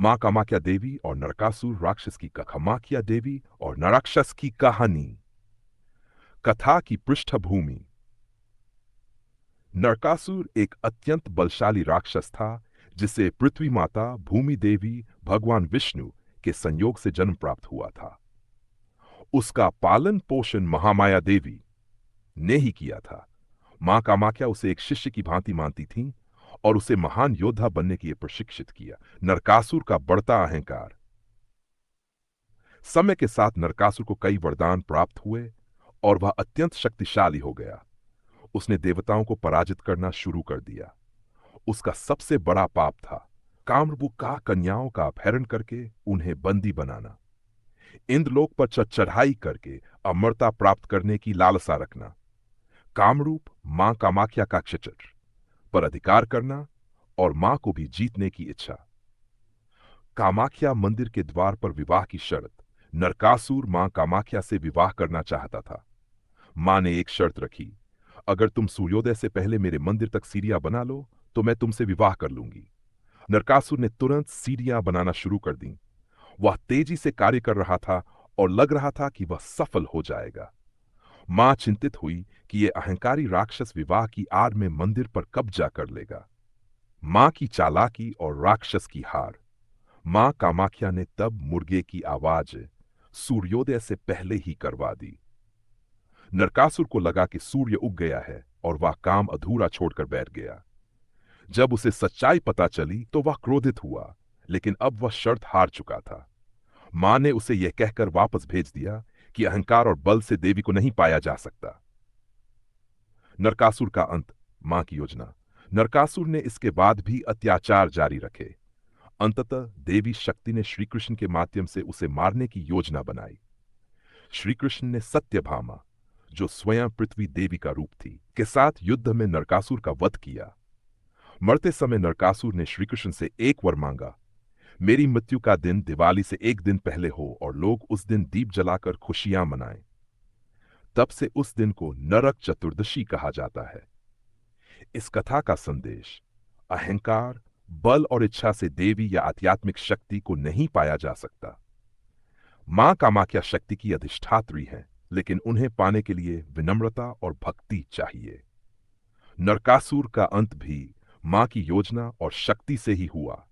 मां कामाख्या देवी और नरकासुर राक्षस की कामाख्या देवी और नराक्षस की कहानी। कथा की पृष्ठभूमि। नरकासुर एक अत्यंत बलशाली राक्षस था जिसे पृथ्वी माता भूमि देवी भगवान विष्णु के संयोग से जन्म प्राप्त हुआ था। उसका पालन पोषण महामाया देवी ने ही किया था। मां कामाख्या उसे एक शिष्य की भांति मानती थीं और उसे महान योद्धा बनने के लिए प्रशिक्षित किया। नरकासुर का बढ़ता अहंकार। समय के साथ नरकासुर को कई वरदान प्राप्त हुए और वह अत्यंत शक्तिशाली हो गया। उसने देवताओं को पराजित करना शुरू कर दिया। उसका सबसे बड़ा पाप था कामरूप का कन्याओं का अपहरण करके उन्हें बंदी बनाना, इंद्रलोक पर चढ़ाई करके अमरता प्राप्त करने की लालसा रखना, कामरूप मां कामाख्या का क्षचर पर अधिकार करना और मां को भी जीतने की इच्छा। कामाख्या मंदिर के द्वार पर विवाह की शर्त। नरकासुर मां कामाख्या से विवाह करना चाहता था। मां ने एक शर्त रखी, अगर तुम सूर्योदय से पहले मेरे मंदिर तक सीढ़ियां बना लो तो मैं तुमसे विवाह कर लूंगी। नरकासुर ने तुरंत सीढ़ियां बनाना शुरू कर दी। वह तेजी से कार्य कर रहा था और लग रहा था कि वह सफल हो जाएगा। मां चिंतित हुई कि यह अहंकारी राक्षस विवाह की आड़ में मंदिर पर कब्जा कर लेगा। मां की चालाकी और राक्षस की हार। मां कामाख्या ने तब मुर्गे की आवाज सूर्योदय से पहले ही करवा दी। नरकासुर को लगा कि सूर्य उग गया है और वह काम अधूरा छोड़कर बैठ गया। जब उसे सच्चाई पता चली तो वह क्रोधित हुआ, लेकिन अब वह शर्त हार चुका था। मां ने उसे यह कहकर वापस भेज दिया कि अहंकार और बल से देवी को नहीं पाया जा सकता। नरकासुर का अंत। मां की योजना। नरकासुर ने इसके बाद भी अत्याचार जारी रखे। अंततः देवी शक्ति ने श्रीकृष्ण के माध्यम से उसे मारने की योजना बनाई। श्रीकृष्ण ने सत्यभामा, जो स्वयं पृथ्वी देवी का रूप थी, के साथ युद्ध में नरकासुर का वध किया। मरते समय नरकासुर ने श्रीकृष्ण से एक वर मांगा, मेरी मृत्यु का दिन दिवाली से एक दिन पहले हो और लोग उस दिन दीप जलाकर खुशियां मनाएं। तब से उस दिन को नरक चतुर्दशी कहा जाता है। इस कथा का संदेश, अहंकार, बल और इच्छा से देवी या आध्यात्मिक शक्ति को नहीं पाया जा सकता। मां कामाख्या शक्ति की अधिष्ठात्री हैं, लेकिन उन्हें पाने के लिए विनम्रता और भक्ति चाहिए। नरकासुर का अंत भी मां की योजना और शक्ति से ही हुआ।